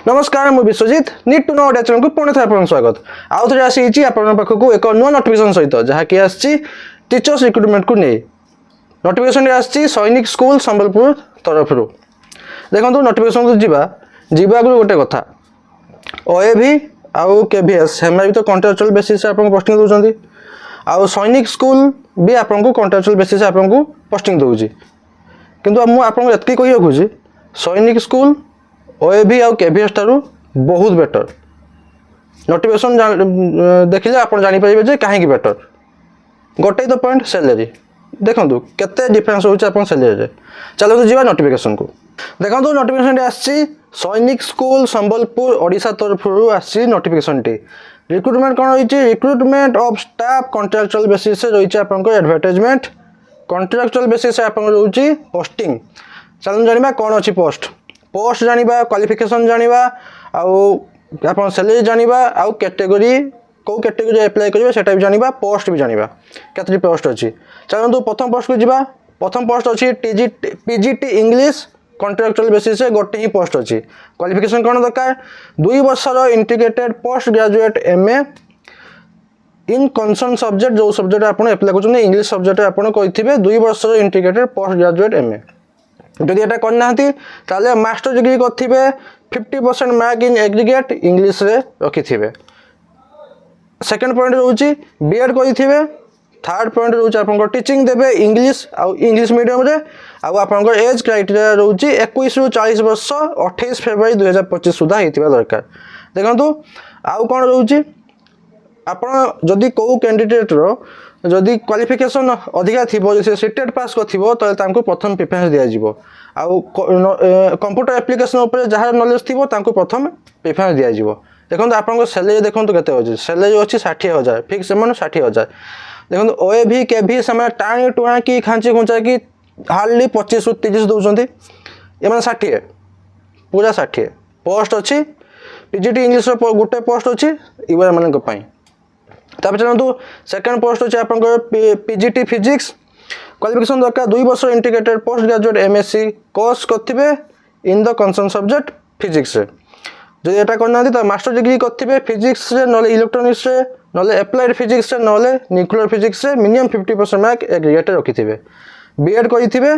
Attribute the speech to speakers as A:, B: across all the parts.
A: नमस्कार मु Biswajit need to know Odia channel को पुणी थे आपन स्वागत आउ थे आसी आपन पाखक एक नुआ नोटिफिकेशन सहित जहाँकि आसी टीचर्स रिक्रुटमेंट को नहीं नोटिफिकेशन आसी सैनिक स्कूल संबलपुर तरफ देखो नोटिफिकेशन को जीवा गोटे कथा ओएवी आउ केवीएस हम भी तो कॉन्ट्राक्चुअल बेसिस आप पोस्टिंग दौरान आउ सैनिक स्कूल भी आपको कॉन्ट्राक्चुअल बेसिस आपको पोस्टिंग दूसरी किंतु मुझे एतकी कही रखुची सैनिक स्कूल ओएवी आउ केवीएस ठारू बहुत बेटर नोटिफिकेशन देखिले आप जापर कहीं बेटर गोटे तो पॉइंट सैलरी देखो केते डिफरेंस होता सैलरी चलो जी नोटिफिकेशन को देखो नोटिफिकेशन आसी सैनिक स्कूल संबलपुर ओडिशा तरफ आसी नोटिफिकेशन टी रिक्रुटमेंट कौन रही recruitment of staff contractual basis रही आपंकर एडवर्टाइजमेंट कॉन्ट्राक्चुअल बेसिस आप रोचे पोस्टिंग चलो जाना कौन अच्छी पोस्ट जाना क्वालिफिकेशन जाना आप सैलरी जाना आउ कैटेगरी कौ कैटेगरी अप्लाई करेंगे सेटा भी जाना पोस्ट भी जाना केतटी पोस्ट अच्छी चलते प्रथम पोस्ट को जीवा प्रथम पोस्ट अच्छी पीजीटी इंग्लिश कॉन्ट्राक्चुअल बेसिस गोटे ही पोस्ट अच्छी क्वालिफिकेशन कौन दरकार 2 वर्षर integrated post graduate MA in concern subject जो सब्जेक्ट आप अप्लाई कर इंग्लिश सब्जेक्ट आप कही 2 वर्षर इंटीग्रेटेड पोस्ट ग्रेजुएट एमए जदि यहाँ करना मास्टर डिग्री करेंगे 50% मार्क इन एग्रीगेट इंग्लिश रे रखिथे सेकेंड पॉइंट रोचे बीएड करेंगे थर्ड पॉइंट रोचे आप टीचिंग देवे इंग्लिश आउ इंग्लिश मीडियम रे आउ एज क्राइटेरिया रोचे 21 ରୁ 40 वर्ष 28 फेब्रुआरी 2025 सुधा होता दरकार देखो आउ कौन रोचे आप जदि कौ कैंडिडेटर जदि क्वालिफिकेशन अधिका थी से सीटेट पास कर प्रथम प्रिफरेंस दिज्व आउ कंप्यूटर एप्लिकेशन उपर जहाँ नॉलेज थी प्रथम प्रिफरेंस दिज्व देखो आप सैलरी देखो के सैलरी अच्छी 60,000 फिक्स अमाउंट 60,000 देखो ओएवी केवी से टाणी टुणा कि खांची खुंचा कि हार्डली 25 ରୁ 30 दौरान ये 60 पूरा 60 पोस्ट अच्छी पीजीटी इंग्लिश गोटे पोस्ट अच्छी युवा मानी तापर चलतु सेकेंड पोस्ट अच्छे आप पीजीटी फिजिक्स क्वालिफिकेशन दरकार 2 वर्ष integrated post graduate MSc course करेंगे in the concern subject physics जो यहाँ करना तो मास्टर डिग्री करेंगे फिजिक्स ना इलेक्ट्रोनिक्स ना एप्लाइड फिजिक्स ना nuclear physics minimum 50% mark aggregate रखिथे बीएड करेंगे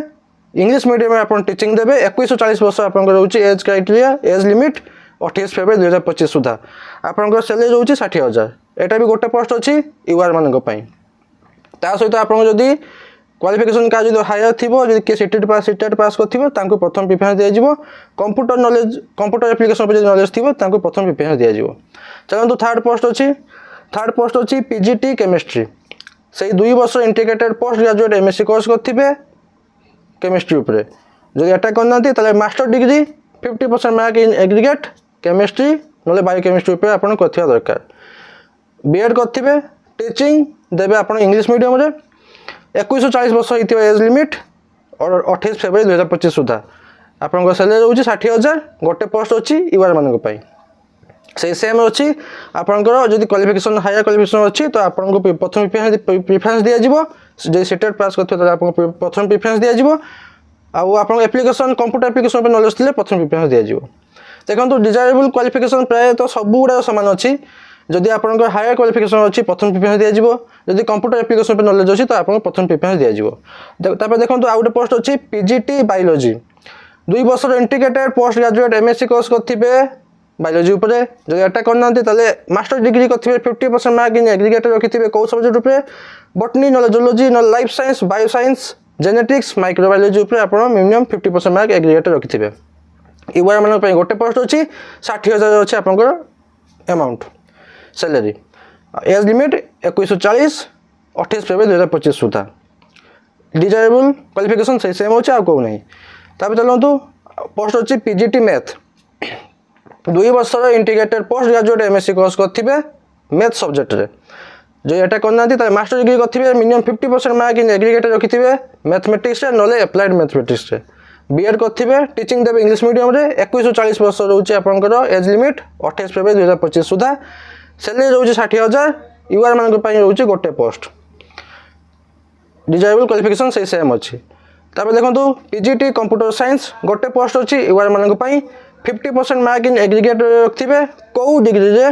A: इंग्लिश मीडियम में आप टीचिंग देवे 21 ରୁ 40 वर्ष आप रोचे age criteria as limit 28 February 2025 सुधा आपंकर सैलरी रोचे 60,000 यहाँ भी गोटे पोस्ट अच्छी यूआर मानी सहित आप क्वालिफिकेशन का जो हायर थी किए सीटेट पास कर प्रथम प्रिफरेंस दिज्व कंप्यूटर नॉलेज कंप्यूटर एप्लिकेशन पर नॉलेज थी प्रथम प्रिफरेंस दिज्व चलते थर्ड पोस्ट अच्छी पीजीटी केमिस्ट्री से 2 वर्ष integrated post graduate MSc course करेंगे केमिस्ट्री उपरे जो यहाँ करना master degree 50% mark in aggregate chemistry ना बायोकेमिस्ट्री उपर आप दरकार बीएड करेंगे टीचिंग देवे आप इंग्लिश मीडियम रे 21 ରୁ 40 वर्ष होता एज लिमिट और 28 फेब्रुआरी 2025 सुधा आप सैलरी रोचे 60,000 गोटे पोस्ट अच्छी यूआर मानी से सेम अच्छी आपंकर जब क्वालिफिकेशन हायर क्वालिफिकेशन अच्छी तो आपको प्रथम प्रिफरेंस दिज्व जो सीटेट पास कर प्रथम प्रिफरेंस दिज्व आप एप्लिकेशन कंप्यूटर एप्लिकेशन पर नॉलेज थी प्रथम प्रिफरेंस दिज्व देखो डिजायरेबल क्वालिफिकेशन प्राय तो सब गुड़ा सामान अच्छी जदि आप हायर क्वालिफिकेशन अच्छी प्रथम प्रिफरेंस दिज्व जदि कंप्यूटर एप्लिकेशन पर नॉलेज अच्छी तो आपको प्रथम प्रिफरेंस दिज्व देखो आउ गोटे पोस्ट अच्छी पीजीटी बायोलॉजी 2 वर्ष integrated post graduate MSc course करेंगे बायोलॉजी उपर जो यहाँ करना मास्टर डिग्री करेंगे 50% मार्क इन एग्रीगेट रखिथे कौ सब्जेक्ट उपर बटनी ना जूलॉजी ना life science bio science genetics microbiology उपर आप मिनिमम 50% मार्क एग्रीगेट रखिथे यूआर मान गोटे पोस्ट अच्छी 60,000 अच्छे आपंकर अमाउंट सैलरी एज लिमिट 21 ରୁ 40 28 फेब्रुआरी 2025 सुधा डिजायरेबल क्वालिफिकेशन से सेम अच्छे आ कौ नहीं चलतु पोस्ट अच्छी पीजीटी मैथ 2 वर्षर integrated post graduate MSc course करेंगे मैथ सब्जेक्ट रे जो यहाँ करना मास्टर डिग्री करेंगे मिनिमम 50% मार्क इन एग्रीगेट रखिथे मैथमेटिक्स ना एप्लाइड मैथमेटिक्स बीएड करेंगे टीचिंग देवे इंग्लिश मीडियम रे 21 ରୁ 40 वर्ष रोचे आपंकर एज लिमिट 28 फेब्रुआरी 2025 सुधा सैलरी रोचे 60,000 यूआर मान रोचे गोटे पोस्ट डिजायरेबल क्वालिफिकेशन से सेम अच्छी देखो पीजीटी कंप्यूटर साइंस गोटे पोस्ट अच्छी यूआर मान 50% मार्क इन एग्रीगेट रखिए कौ डिग्री रे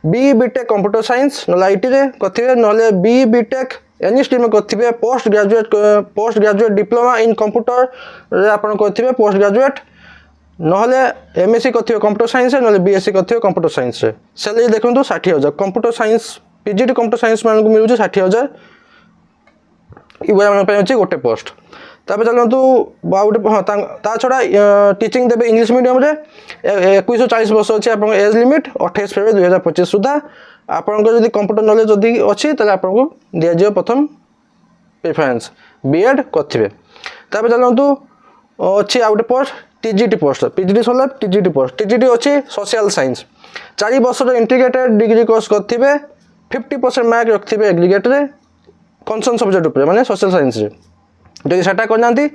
A: बी बीटेक कंप्यूटर साइंस ना आईटी रे कथिबे नले बी बीटेक एनी स्ट्रीम कथिबे post graduate diploma in computer रे आपण कथिबे पोस्ट ग्रेजुएट नहले एमएससी कथिबे कंप्यूटर साइंस नहले बीएससी कथिबे कंप्यूटर साइंस रे सैलरी देखंतु 60000 computer science PGT computer science मान को मिलुची 60000 इबा मान पे अछि गोटे पोस्ट तापर चलंतु बाउटे हां ता छडा टीचिंग देबे इंग्लिश मीडियम रे 2140 वर्ष अछि आपन एज लिमिट 28 फरवरी 2025 सुधा आपन को जदी कंप्यूटर नॉलेज जदी अछि तले आपन को दिया जियो प्रथम प्रेफरेंस बीएड कथिबे तापर चलंतु अछि आउट पोस्ट टीजीटी पोस्ट पीजीटी सोला टीजीटी पोस्ट टीजीटी अछि सोशल साइंस 4 वर्ष रो इंटीग्रेटेड डिग्री कोर्स कथिबे 50% मार्क रखथिबे एग्रीगेट रे कंसर्न सब्जेक्ट ऊपर माने सोशल साइंस रे जदि सेटा करनांती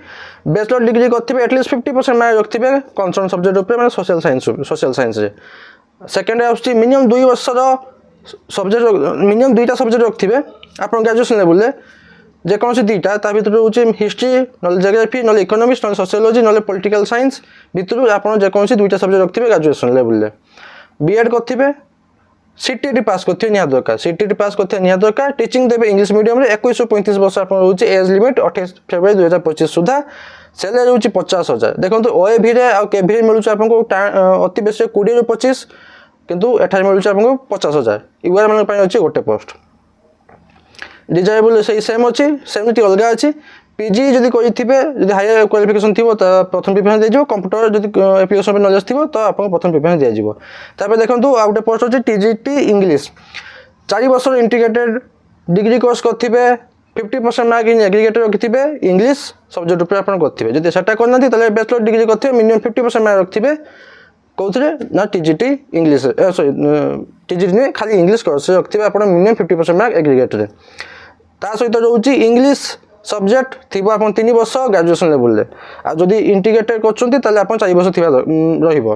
A: बैचलर डिग्री करथिबे एटलीस्ट 50% मार्क रखथिबे कंसर्न सब्जेक्ट ऊपर माने सोशल साइंस रे सेकंड आउची मिनिमम 2 वर्ष रो सब्जेक्ट मिनिमम 2टा सब्जेक्ट रखथिबे आपण ग्रेजुएशन लेवल रे जे कोनसी दुईटा ता भितर होची history knowledge geography knowledge economics knowledge sociology knowledge political science भितर आपण जे कोनसी दुईटा सब्जेक्ट रखथिबे ग्रेजुएशन लेवल रे बीएड करथिबे सीटीटी पास करथिबे निया दरकार सीटीटी पास करथिबे निया दरकार टीचिंग देबे इंग्लिश मीडियम रे 2135 वर्ष आपण होची एज लिमिट 28 फरवरी 2025 सुधा सैलरी होची 50000 देखंतु ओएवी रे आ केवी रे मिलुची आपण को अति बेसी 20 ରୁ 25 किंतु एठार मिलुची आपण को 50000 इवार मन पय होची गोटे पोस्ट डिजायरेबल सही सेम अछि सेमति अलगा अछि पीजी जदि करिथिबे जदि हायर क्वालिफिकेशन थिबो त प्रथम प्रेफरेंस दे जिवो कंप्यूटर जदि एप्लीकेशन पे नॉलेज थिबो त आपन प्रथम प्रेफरेंस दे जिवो तापर देखंतु आ गोटे पोस्ट अछि टीजीटी इंग्लिश 4 वर्ष इंटीग्रेटेड डिग्री कोर्स करथिबे 50% मार्क इन एग्रीगेट रखिथिबे इंग्लिश सब्जेक्ट ऊपर आपन करथिबे जदि सेटा करनांती तले बैचलर डिग्री करथिबे मिनिमम 50% मार्क रखिथिबे कोथरे ना टीजीटी इंग्लिश सॉरी टीजीटी ने खाली इंग्लिश कोर्स रखिथिबे आपन मिनिमम 50% मार्क एग्रीगेट रे ता सहित रहउची इंग्लिश सब्जेक्ट थिबो आपन 3 वर्ष ग्रेजुएशन लेवल रे आ जदी इंटीग्रेटेड करचंती तले आपन 4 वर्ष थिबा रहिबो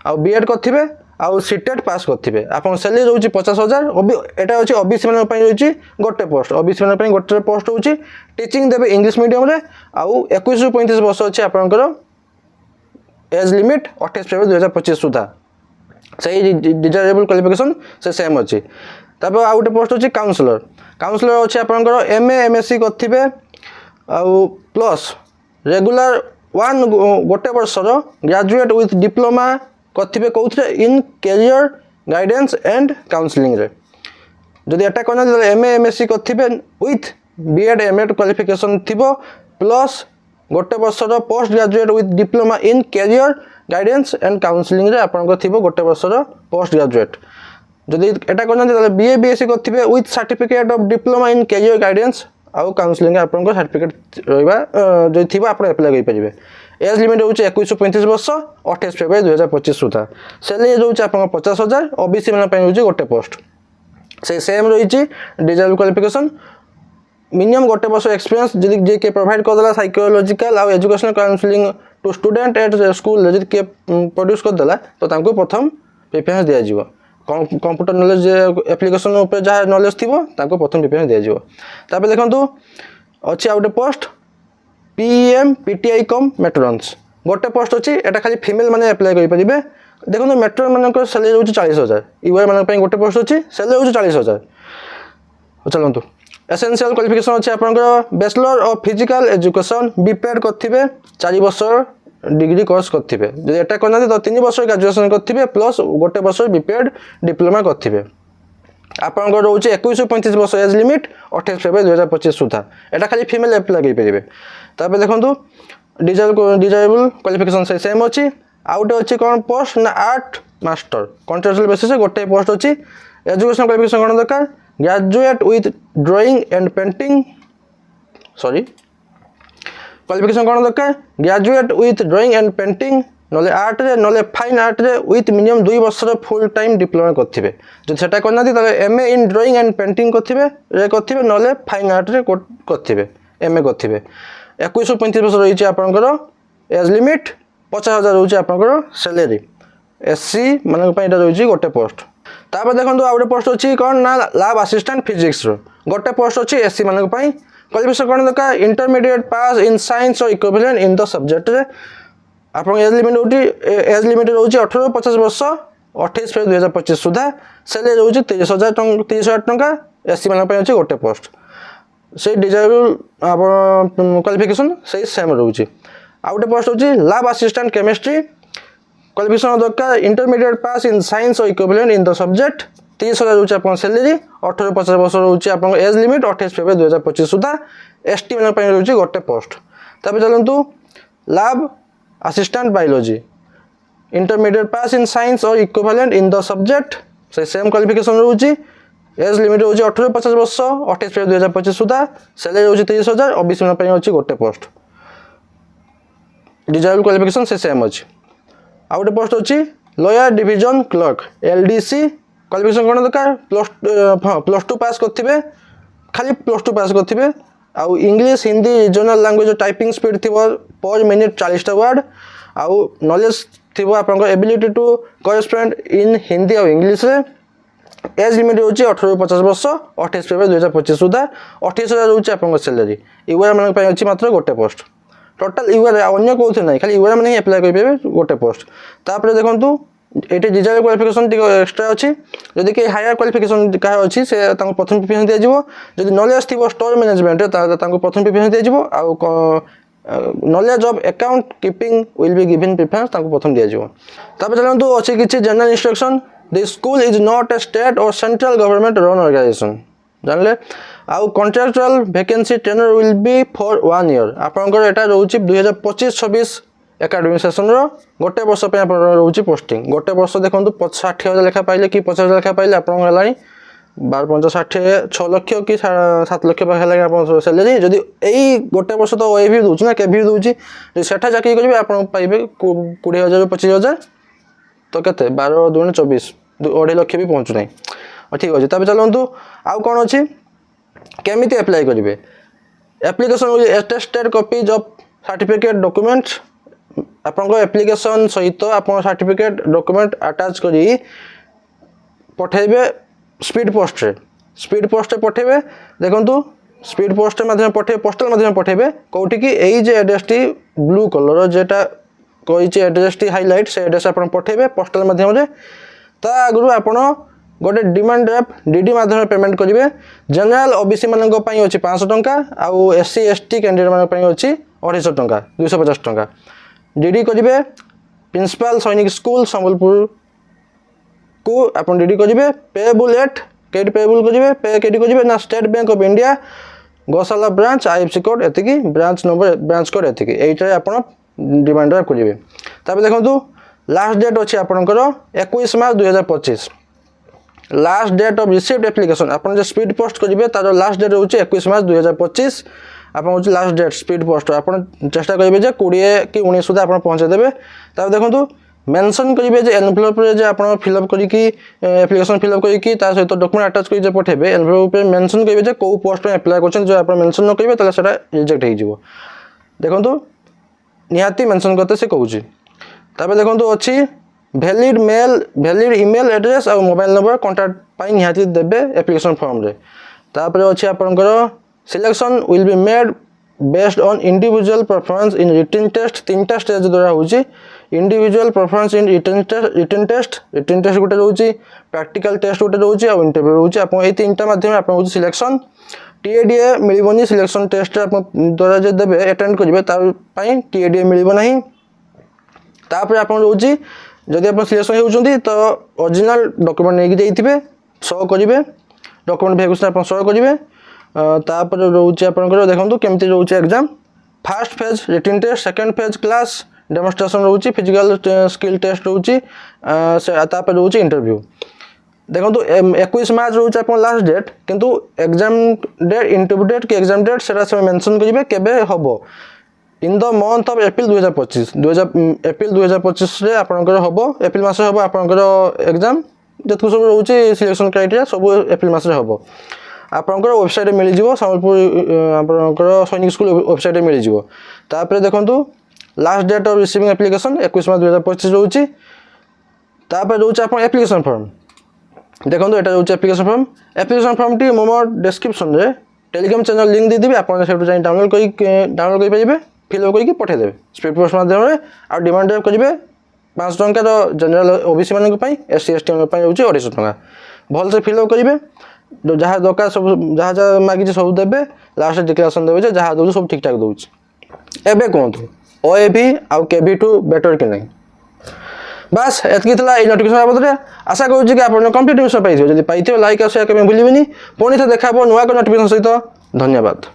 A: आ बीएड करथिबे आ सीटेट पास करथिबे आपन सैलरी रहउची 50000 एटा होची ओबीसी मन पय रहउची गोटे पोस्ट ओबीसी मन पय गोटे पोस्ट होची टीचिंग देबे इंग्लिश मीडियम रे आ 21 ରୁ 35 वर्ष अछि आपनकर एज लिमिट 28 फरवरी 2025 सुधा सही डिजायरेबल क्वालिफिकेशन से सेम अछि तबे आ गोटे पोस्ट होची काउंसलर अछि आपनकर एमए एमएससी करथिबे आ प्लस रेगुलर 1 गोटे वर्ष रो ग्रेजुएट विथ डिप्लोमा करथिबे कोथरे in career guidance and counselling रे जदि एटा करना त एमए एमएससी करथिबे विथ बीएड एमएड क्वालिफिकेशन थिबो प्लस गोटे वर्ष रो post graduate with diploma in career guidance and counselling रे आपनकर थिबो गोटे वर्ष रो पोस्ट ग्रेजुएट जदि एटा करना त बीए बीएससी करथिबे with certificate of diploma in career guidance आउ काउंसलिंग आपनकर सर्टिफिकेट रहबा जदि थिबा आपन अप्लाई करि परिबे एज लिमिट होची 21 ରୁ 35 वर्ष 28 फरवरी 2025 सुधा सैलरी होची आपन 50000 ओबीसी मन पय होची गोटे पोस्ट से सेम रहिची डिजिटल क्वालिफिकेशन मिनिमम गोटे वर्ष एक्सपीरियंस जदि जे के प्रोवाइड कर देला साइकोलॉजिकल आ educational counselling to student at school जदि के प्रोड्यूस कर देला तो तांको प्रथम प्रेफरेंस दिया जिवो कंप्यूटर नॉलेज एप्लीकेशन ऊपर जहा नॉलेज थिबो तांको प्रथम प्रेफरेंस दिया जिवो तापर देखंतु अछि आउट पोस्ट पीएम पीटीआई कम मेट्रोन्स गोटे पोस्ट अछि एटा खाली फीमेल माने अप्लाई करि परिबे देखंतु मेट्रो मानकर सैलरी होची 40000 ईवाई मानक पय गोटे पोस्ट अछि सैलरी होची 40000 चलंतु एसेंशियल क्वालिफिकेशन अछि आपनकर bachelor of physical education BPEd करथिबे 4 वर्ष डिग्री कोर्स करथिबे जदि एटा करना तो 3 वर्ष ग्रेजुएशन करथिबे प्लस गोटे वर्ष बीपेड डिप्लोमा करथिबे आपनकर रहउची 21 ରୁ 35 वर्ष एज लिमिट 28 फरवरी 2025 सुधा एटा खाली फीमेल अप्लाई करि परिबे तापर देखंतु डिजायरेबल क्वालिफिकेशन से सेम अछि आउट अछि कोन पोस्ट ना आर्ट मास्टर कॉन्ट्रैक्चुअल बेसिस गोटे पोस्ट अछि एजुकेशन क्वालिफिकेशन कोन दरकार graduate with drawing and painting sorry qualification कोन दरकार graduate with drawing and painting नले आर्ट रे नले फाइन आर्ट रे विथ मिनिमम 2 वर्ष रे फुल टाइम डिप्लोमा करथिबे जदि सेटा करना तले MA in drawing and painting करथिबे नले फाइन आर्ट रे करथिबे एमए करथिबे 21 ରୁ 35 वर्ष रहिछि आपनकर एज लिमिट 50000 रहिछि आपनकर सैलरी एससी मानक पय रहिछि गोटे पोस्ट तापर देखंतु आउटे पोस्ट अछि कोन ना लैब असिस्टेंट फिजिक्स रो गोटे पोस्ट अछि एससी मानक पय क्वालिफिकेशन कोन दका इंटरमीडिएट पास इन साइंस और इक्विवेलेंट इन द सब्जेक्ट रे आपन एज लिमिट रोचे 18 50 वर्ष 28 फेब्रुआरी 2025 सुधा सैलरी रोचे 30,000 टंका एससी मान अच्छे गोटे पोस्ट से डिजायरेबल क्वालिफिकेशन से सेम रोचे आउ गोटे पोस्ट होची लैब असिस्टेंट केमिस्ट्री क्वालिफिकेशन दरकार इंटरमीडिएट पास इन साइंस और इक्विवेलेंट इन द सब्जेक्ट 30,000 रोचे आपन सैलरी 18 50 वर्ष रोचे आपन एज लिमिट 28 फेब्रुआरी 2025 सुधा एसटी मान रोचे गोटे पोस्ट तापर चलंतु lab assistant biology intermediate pass in science और इक्विवेलेंट इन द सब्जेक्ट से सेम क्वालिफिकेशन रोचे एज लिमिट रोचे 18 50 वर्ष 28 फेब्रुआरी 2025 सुधा सैलरी रोचे 30,000 ओबीसी मान रोचे गोटे पोस्ट डिजायरेबल क्वालिफिकेशन से सेम अच्छे आ गोटे पोस्ट अच्छी lawyer division clerk LDC qualification कौन दरकार +2 पास करथिबे खाली +2 पास करथिबे आउ English Hindi regional language typing speed थी पर मिनिट 40 वर्ड आउ नॉलेज थी आप एबिलिटी टू करेस्पॉन्ड इन हिंदी और इंग्लिश रे एज लिमिट रोचे 18 50 वर्ष 28 फेब्रुआरी 2025 सुधा 28,000 रोचे आप सैलरी यूआर मान अच्छी मात्र गोटे पोस्ट टोटाल यूआर अन्य कौन ना खाली यूआर मैंने अप्लाई करेंगे गोटे पोस्ट तापर देखूँ ये डिजायरेबल क्वालिफिकेशन टी एक्सट्रा अच्छी जदि कहीं हायर क्वालिफिकेशन क्या अच्छी से प्रथम प्रिफरेंस दिज्व जब नॉलेज थी स्टोर मैनेजमेंट प्रथम प्रिफरेंस दिज्व knowledge of account keeping will be given preference प्रथम दिज्व तापर चलतु अच्छी किसी general instruction the school is not a state और सेंट्रल गवर्नमेंट रन ऑर्गेनाइजेशन जानले आउ contractual vacancy tenure will be for 1 year आपंकर एटा रोचे 2025-26 एकाडेमिक सेसन गोटे वर्ष रोचे पोस्टिंग गोटे वर्ष देखो 60,000 लेखा पाइले कि 50,000 लेखा पाइले आप 12 50 6 लक्ष कि 7 लक्ष पाखे सैलरी जदि यही गोटे वर्ष तो ए भी दूसरी ना के भी दूसरी सेठा चाकरी करेंगे आप पाइबे 20,000 25,000 तो के 12 2 24 2.5 लक्ष भी पहुँचू ना ठीक अच्छे तब चलतु आउ कौन अच्छी केमी अप्लाई करेंगे application attested copies of certificate documents आपन एप्लिकेशन सहित आप सर्टिफिकेट डॉक्यूमेंट अटैच करी पठेबे स्पीड पोस्ट पठेबे देखंतु स्पीड पोस्ट माध्यम पठे पोस्टल माध्यम पठेबे कोठी कि एई जे एड्रेस टी ब्लू कलर जेटा कहिचे एड्रेस टी हाइलाइट से एड्रेस आपन पठेबे पोस्टल माध्यम रे ता आगु आपन गोटे डिमांड ड्राफ्ट डीडी माध्यम पेमेंट करेंगे जनरल ओबीसी मान अच्छी 500 टंका आउ एससी एसटी कैंडिडेट मान अच्छी 250 टंका 250 टंका डीडी करेंगे प्रिंसिपल सैनिक स्कूल संबलपुर को आप डीडी करेंगे पेबुल एट केटी पेबुल करेंगे पे केटी करेंगे ना स्टेट बैंक ऑफ इंडिया गौशाला ब्रांच आईएफसी कोड एति ब्रांच नंबर ब्रांच कोड एति यही आप डिमांड ड्राफ्ट करेंगे तब देखो लास्ट डेट अच्छी आपंकर 21 March 2025 last date of received application आप स्पीड पोस्ट करेंगे तार लास्ट डेट रोचे 21 मार्च 2025 आप लास्ट डेट स्पीड पोस्ट आप चेष्टा करेंगे 20 कि 19 सुधा आप पहुँचेदेवे तब देखो मेंशन करेंगे एनवेलप आप फिलअप करके एप्लिकेशन फिलअप करके सहित डॉक्यूमेंट अटैच कर पठेबे एनवेलप मेंशन करेंगे कौ पोस्ट में अप्लाई कर जो आप मेंशन न करेंगे तो रिजेक्ट हो देखो निहाती मेंशन करते से कहूँ तब देखो अच्छी वैलिड ईमेल एड्रेस और मोबाइल नंबर कांटेक्ट पाई निहाती देबे एप्लिकेशन फॉर्म रे तापर अच्छी आपनकर selection will be made based on individual performance in written test 3टा स्टेज द्वारा होची individual performance in written test गोटे रोची प्रैक्टिकल टेस्ट गोटे रोची और इंटरव्यू रोची आप ए 3टा माध्यम आप सिलेक्शन टीएडीए मिलबनी सिलेक्शन टेस्ट आप द्वारा जे देबे अटेंड करिवे तार पई टीएडीए मिलबो नहीं तापर आप रोची जदि आप सिलेक्शन होउछंती तो ओरिजिनल डॉक्यूमेंट नहीं जाइथिबे शो करिवे डॉक्यूमेंट वेरिफिकेशन आप शो करिवे तापर रोचे आपनकर देखंतु केमती रोचे exam first phase written test second phase class demonstration रोचे फिजिकल स्किल टेस्ट रोचे तापर रोचे इंटरव्यू देखो 21 मार्च रोचे आप लास्ट डेट किंतु एग्जाम डेट इंटरव्यू डेट कि एग्जाम डेट से मेंशन करेंगे केबे हबो in the month of April 2025 April 2025 रे आपनकर हबो एप्रिल मास हबो आपनकर एग्जाम जतु सब रोचे सिलेक्शन क्राइटेरिया सब एप्रिल मास रे हबो आपनकर वेबसाइट मिल जिवो संबलपुर आपनकर सैनिक स्कूल वेबसाइट मिल जिवो तापर देखंतु last date of receiving application 21 March 2025 रोचे तापर रोचे आपन एप्लिकेशन फॉर्म देखो एटा रोचे एप्लिकेशन फॉर्म टी मोर डिस्क्रिप्शन रे टेलीग्राम चैनल लिंक दे देबे आपन सेटु जाई डाउनलोड कर पाइबे ଫିଲ୍ଅପ୍ କରିକି ପଠାଇଦେବେ ସ୍ପିଡ୍ ପୋଷ୍ଟ ମାଧ୍ୟମରେ। ଆଉ ଡିମାଣ୍ଡ ଡ୍ରାଫ୍ଟ କରିବେ 500 ଟଙ୍କାର ଜେନେରାଲ ଓବିସି ମାନଙ୍କ ପାଇଁ, SC ST ମାନଙ୍କ ପାଇଁ ହେଉଛି 250 ଟଙ୍କା। ଭଲସେ ଫିଲ୍ଅପ୍ କରିବେ, ଯାହା ଦରକାର ସବୁ ଯାହା ଯାହା ମାଗିଛି ସବୁ ଦେବେ, ଲାଷ୍ଟରେ ଡିକ୍ଲାରେସନ୍ ଦେବେ ଯେ ଯାହା ଦେଉଛି ସବୁ ଠିକ୍ ଠାକ୍ ଦେଉଛି। ଏବେ କୁହନ୍ତୁ OAV ଆଉ KV2 ବେଟର କି ନାହିଁ? ବାସ୍ ଏତିକି ଥିଲା ଏଇ ନୋଟିଫିକେସନ୍ ବାବଦରେ। ଆଶା କରୁଛି କି ଆପଣ କମ୍ପ୍ଲିଟ୍ ଇନଫର୍ମେସନ୍ ପାଇଥିବେ। ଯଦି ପାଇଥିବେ ଲାଇକ୍ ଆଉ ସେୟାର କରିବା ଭୁଲିବେନି। ପୁଣି ଥରେ ଦେଖା ହେବ ନୂଆ ଏକ ନୋଟିଫିକେସନ୍ ସହିତ। ଧନ୍ୟବାଦ।